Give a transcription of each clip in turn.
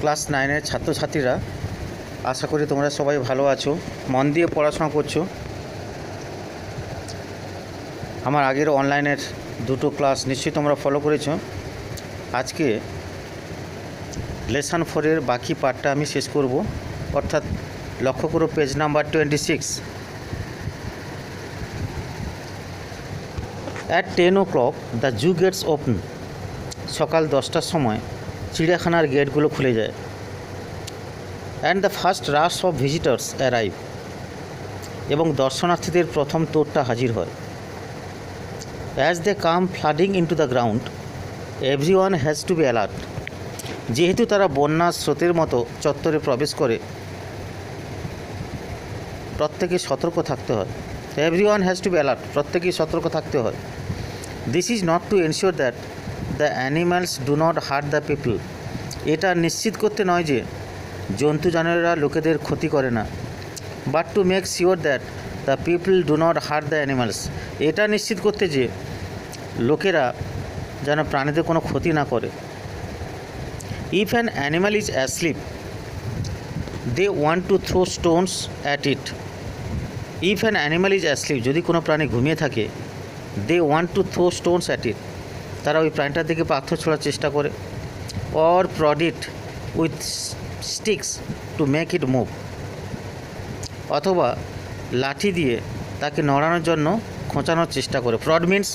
Class 9-এর ছাত্রছাত্রীরা, আশা করি তোমরা সবাই ভালো আছো, মন দিয়ে পড়াশোনা করছো। আমার আগের অনলাইনের দুটো ক্লাস নিশ্চয়ই তোমরা ফলো করেছো। আজকে লেসন 4-এর বাকি পার্টটা আমি শেষ করব, অর্থাৎ লক্ষ্য করো page number 26। At 10 o'clock the zoo gates open. সকাল 10টার সময় চিড়িয়াখানার গেটগুলো খুলে যায়। And the first rush of visitors arrive. এবং দর্শনার্থীদের প্রথম তোড়টা হাজির হয়। As they come flooding into the ground, everyone has to be alert. যেহেতু তারা বন্যার স্রোতের মতো চত্বরে প্রবেশ করে, প্রত্যেকে সতর্ক থাকতে হয়। Everyone has to be alert, প্রত্যেকেই সতর্ক থাকতে হয়। This is not to ensure that the animals do not heart the people. এটা নিশ্চিত করতে নয় যে জন্তু জানোয়ারেরা লোকেদের ক্ষতি করে না, but to make sure that the people do not heart the animals. এটা নিশ্চিত করতে যে লোকেরা যেন প্রাণীদের কোনো ক্ষতি না করে। If an animal is asleep they want to throw stones at it. If an animal is asleep, যদি কোনো প্রাণী ঘুমিয়ে থাকে, they want to throw stones at it, তারা ওই প্রাণীটার দিকে পাথর ছোড়ার চেষ্টা করে। Or prod it with sticks to make it move, অথবা লাঠি দিয়ে তাকে নড়ানোর জন্য খোঁচানোর চেষ্টা করে। প্রড মিন্স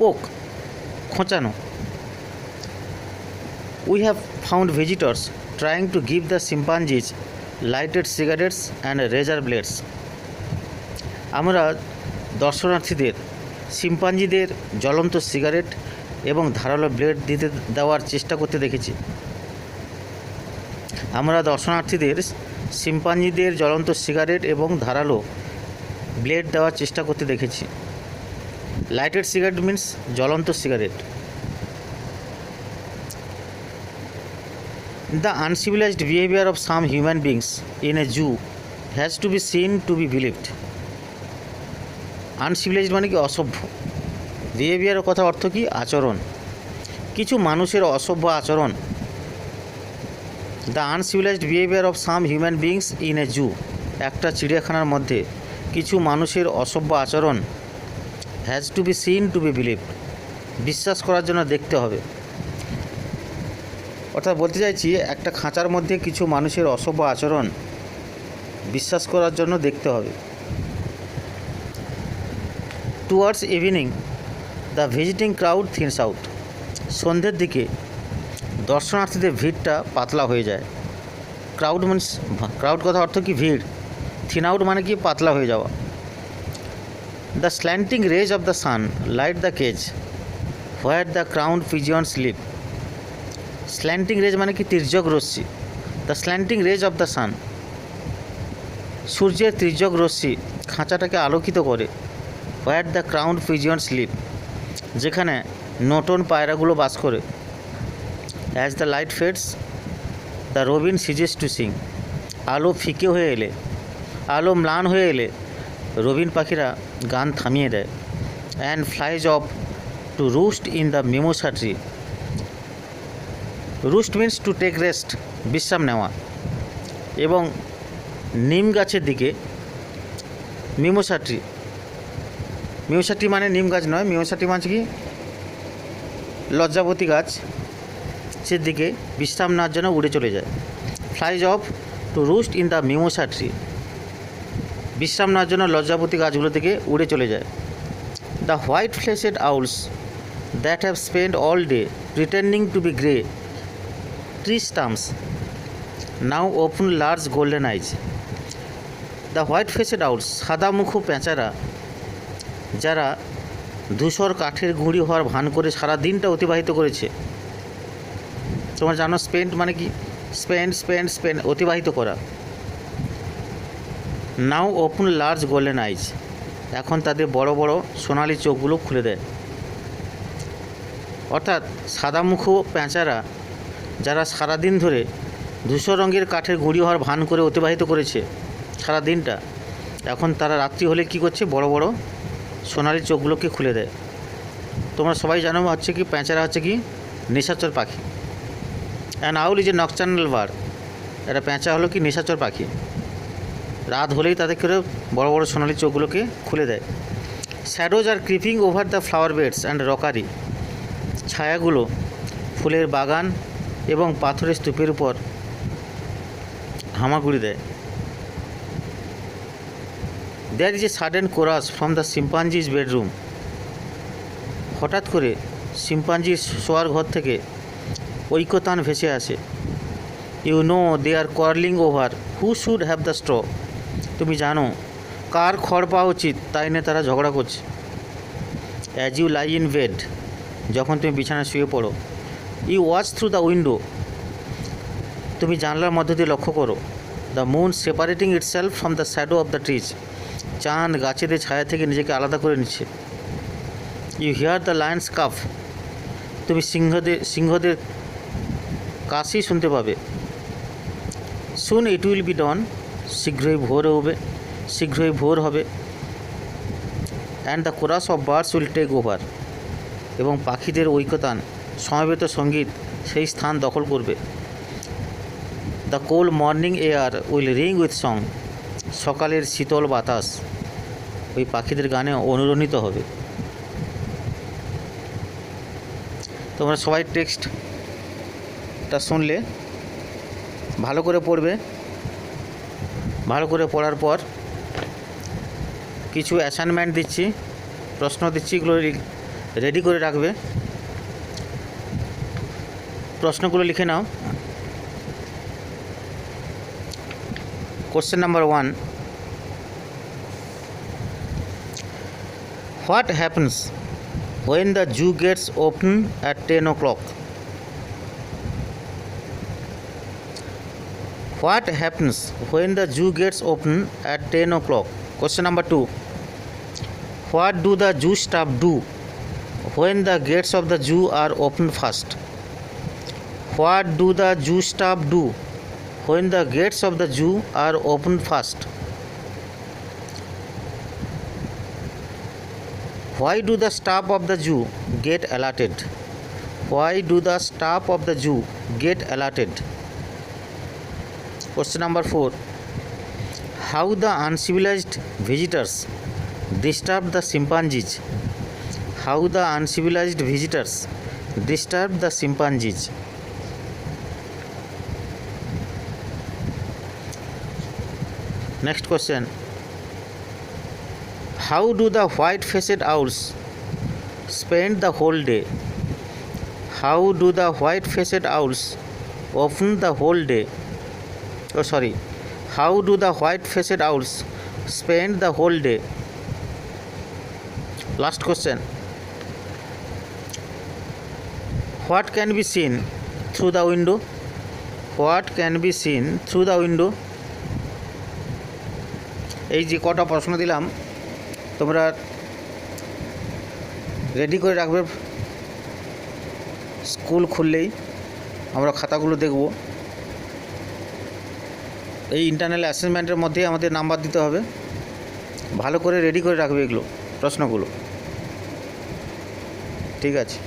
পোক, খোঁচানো। We have found visitors trying to give the chimpanzees lighted cigarettes and razor blades. আমরা দর্শনার্থীদের শিম্পাঞ্জিদের জ্বলন্ত সিগারেট এবং ধারালো ব্লেড দিতে দেওয়ার চেষ্টা করতে দেখেছি। আমরা দর্শনার্থীদের শিম্পাঞ্জিদের জ্বলন্ত সিগারেট এবং ধারালো ব্লেড দেওয়ার চেষ্টা করতে দেখেছি। লাইটেড সিগারেট মিন্স জ্বলন্ত cigarette. The uncivilised behaviour of some human beings in a zoo has to be seen to be believed. Uncivilised মানে কি? অসভ্য। বিহেভিয়ারের কথা অর্থ কি? আচরণ। কিছু মানুষের অসভ্য আচরণ। The uncivilised behaviour of some human beings in a zoo, একটা চিড়িয়াখানার মধ্যে কিছু মানুষের অসভ্য আচরণ has to be seen to be believed, বিশ্বাস করার জন্য দেখতে হবে। অর্থাৎ বলতে চাইছি, একটা খাঁচার মধ্যে কিছু মানুষের অসভ্য আচরণ বিশ্বাস করার জন্য দেখতে হবে। Towards evening the visiting crowd thins out. সন্ধ্যের দিকে দর্শনার্থীদের ভিড়টা পাতলা হয়ে যায়। ক্রাউড মিন্স, ক্রাউড কথা অর্থ কি? ভিড়। থিন আউট মানে কি? পাতলা হয়ে যাওয়া। The slanting rays of the sun light the cage where the crown pigeons live. Slanting rays মানে কি? তির্যক রশ্মি। The slanting rays of the sun, সূর্যের তির্যক রশ্মি খাঁচাটাকে আলোকিত করে। Where the crown pigeons live, যেখানে নটন পায়রাগুলো বাস করে। As the light fades the robin ceases to sing. আলো ফিকে হয়ে এলে, আলো ম্লান হয়ে এলে রবিন পাখিরা গান থামিয়ে দেয়। And flies off to roost in the mimosa tree. Roost means to take rest, বিশ্রাম নেওয়া। এবং নিম গাছের দিকে, মিমোসা ট্রি, মিমোসা ট্রি মানে নিম গাছ নয়, মিমোসা ট্রি মানে কি? লজ্জাবতী গাছ, সে দিকে বিশ্রাম নেওয়ার জন্য উড়ে চলে যায়। Flies off to roost in the mimosa tree, বিশ্রাম নেওয়ার জন্য লজ্জাবতী গাছগুলো থেকে উড়ে চলে যায়। The white fleshed owls that have spend all day pretending to be grey tree stumps now open large golden eyes. The white faced owls, সাদামুখো পেঁচারা, যারা ধূসর কাঠের গুঁড়ি হওয়ার ভান করে সারা দিনটা অতিবাহিত করেছে। তোমরা জানো স্পেন্ড মানে কি? স্পেন্ড অতিবাহিত করা। নাও ওপেন লার্জ গোল্ডেন আইজ, এখন তাদের বড় বড় সোনালি চোখগুলো খুলে দেয়। অর্থাৎ সাদামুখো পেঁচারা যারা সারাদিন ধরে ধূসর রঙের কাঠের গুঁড়ি হওয়ার ভান করে অতিবাহিত করেছে সারা দিনটা, এখন তারা রাত্রি হলে কি করছে? বড় বড় সোনালি চোখগুলোকে খুলে দেয়। তোমরা সবাই জানো হচ্ছে কি পেঁচারা হচ্ছে কি নিশাচর পাখি। An owl is a nocturnal bird. এটা পেঁচা হলো কি নিশাচর পাখি, রাত হলেই তাদের করে বড় বড় সোনালি চোখগুলোকে খুলে দেয়। Shadows are creeping over the flower beds and rockery, ছায়াগুলো ফুলের বাগান এবং পাথরের স্তূপের উপর হামাগুড়ি দেয়। There is a sudden chorus from the chimpanzees bedroom, হঠাৎ করে শিম্পাঞ্জির শোয়ার ঘর থেকে ঐক্যতান ভেসে আসে। You know they are quarrelling over who should have the straw, তুমি জানো কার খড় পাওয়া উচিত তাই নিয়ে তারা ঝগড়া করছে। As you lie in bed, যখন তুমি বিছানায় শুয়ে পড়ো। You watch through the window, তুমি জানলার মধ্য দিয়ে লক্ষ্য করো। The moon separating itself from the shadow of the trees, চাঁদ গাছেদের ছায়া থেকে নিজেকে আলাদা করে নিচ্ছে। You hear the lions cough, তুমি সিংহদের কাশি শুনতে পাবে। সুন ইট উইল বি ডন, শীঘ্রই ভোর হবে। And the chorus of birds will take over, এবং পাখিদের ঐক্যতান সমবেত সঙ্গীত সেই স্থান দখল করবে। The cold morning air will ring with song, সকালের শীতল বাতাস ওই পাখিদের গানে অনুরণিত হবে। তোমরা সবাই টেক্সটটা শুনলে, ভালো করে পড়বে। ভালো করে পড়ার পর কিছু অ্যাসাইনমেন্ট দিচ্ছি, প্রশ্ন দিচ্ছি, এগুলো রেডি করে রাখবে। প্রশ্নগুলো লিখে নাও। Question number 1, what happens when the zoo gets open at 10 o'clock? What happens when the zoo gets open at 10 o'clock? Question number 2, what do the zoo staff do when the gates of the zoo are opened first? What do the zoo staff do when the gates of the zoo are opened first? Why do the staff of the zoo get alerted? Why do the staff of the zoo get alerted? Question number 4, how the uncivilized visitors disturb the chimpanzees? How the uncivilized visitors disturb the chimpanzees? Next question, how do the white-faced owls spend the whole day? How do the white-faced owls often the whole day? How do the white-faced owls spend the whole day? Last question, what can be seen through the window? What can be seen through the window? এই যে কটা প্রশ্ন দিলাম তোমরা ready করে রাখবে। School খুললেই আমরা খাতাগুলো দেখব। এই ইন্টারনাল অ্যাসেসমেন্টের মধ্যে আমাদের নাম্বার দিতে হবে। ভালো করে রেডি করে রাখবে এগুলো প্রশ্নগুলো, ঠিক আছে।